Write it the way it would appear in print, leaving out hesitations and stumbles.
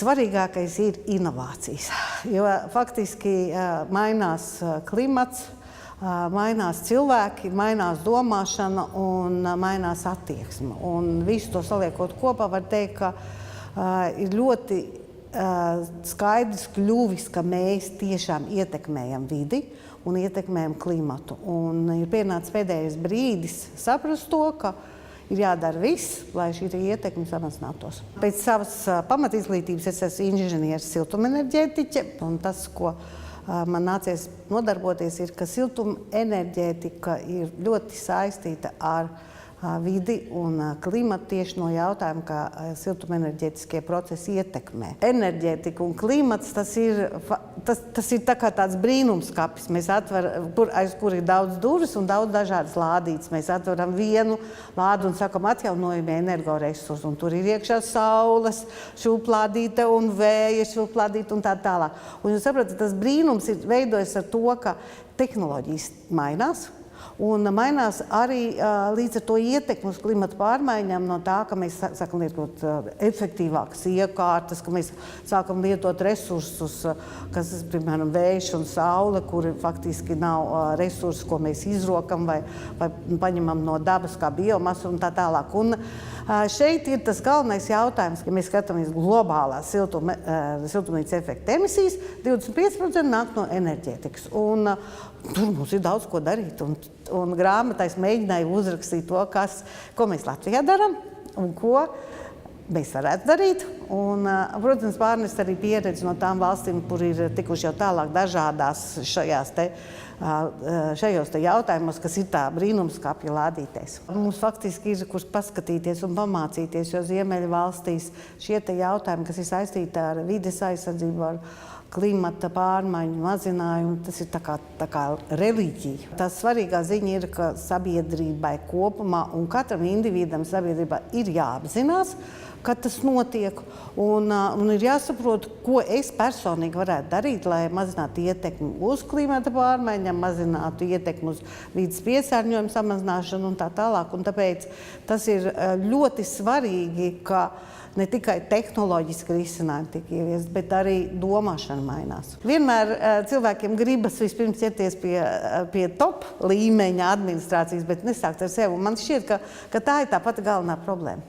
svarīgākais ir inovācijas, jo faktiski mainās klimats, mainās cilvēki, mainās domāšana un mainās attieksme. Un visu to saliekot kopā, var teikt, ka ir ļoti skaidrs kļuvis, ka mēs tiešām ietekmējam vidi un ietekmējam klimatu. Un ir pienācis pēdējais brīdis saprast to, ka ir jādara viss, lai šī ietekme samazinātos. Pēc savas pamatizglītības es esmu inženieris siltumenerģētiķe, un tas, ko man nācies nodarboties, ir, ka siltumenerģētika ir ļoti saistīta ar vidi un klimatu tieši no jautājuma, kā siltumenerģētiskie procesi ietekmē. Enerģētika un klimats, tas ir tā kā tāds brīnumskapis. Mēs atveram, aiz kur ir daudz durvis un daudz dažādas lādītes. Mēs atveram vienu lādu un sakam atjaunojamie energoresursi. Un tur ir iekšā saules šūplādīte un vēja šūplādīte un tā tālāk. Un jūs saprotat, tas brīnums ir veidojas ar to, ka tehnoloģijas mainās. Un mainās arī līdz ar to ietekmi uz klimata pārmaiņām no tā, ka mēs sākam lietot efektīvākas iekārtas, ka mēs sākam lietot resursus, kas, piemēram, vējš un saule, kuri faktiski nav resursi, ko mēs izrokam vai paņemam no dabas kā biomasu un tā tālāk. Un šeit ir tas galvenais jautājums, ka mēs skatāmies globālās siltumnīcas efekta emisijas, 25% nāk no enerģētikas. Un tur mums ir daudz ko darīt. Un grāmatā es mēģināju uzrakstīt to, ko mēs Latvijā darām un ko mēs varētu darīt. Un, protams, pārnest arī pieredzi no tām valstīm, kur ir tikuši jau tālāk dažādās šajos jautājumos, kas ir tā brīnumskapja lādītēs. Mums faktiski ir, kur paskatīties un pamācīties, jo Ziemeļu valstīs šie jautājumi, kas ir saistīti ar vides aizsardzību, ar klimata pārmaiņu mazinājumu, tas ir tā kā reliģija. Tā svarīgā ziņa ir, ka sabiedrībai kopumā un katram individam sabiedrībā ir jāapzinās, ka tas notiek, un ir jāsaprot, ko es personīgi varētu darīt, lai mazinātu ietekmi uz klimata pārmaiņām, mazinātu ietekmi uz vides piesārņojumu samazināšanu un tā tālāk. Un tāpēc tas ir ļoti svarīgi, ka ne tikai tehnoloģiski risinājumi tiek ieviesti, bet arī domāšana mainās. Vienmēr cilvēkiem gribas vispirms ķerties pie top līmeņa administrācijas, bet nesākt ar sevi. Man šķiet, ka tā ir tā pati galvenā problēma.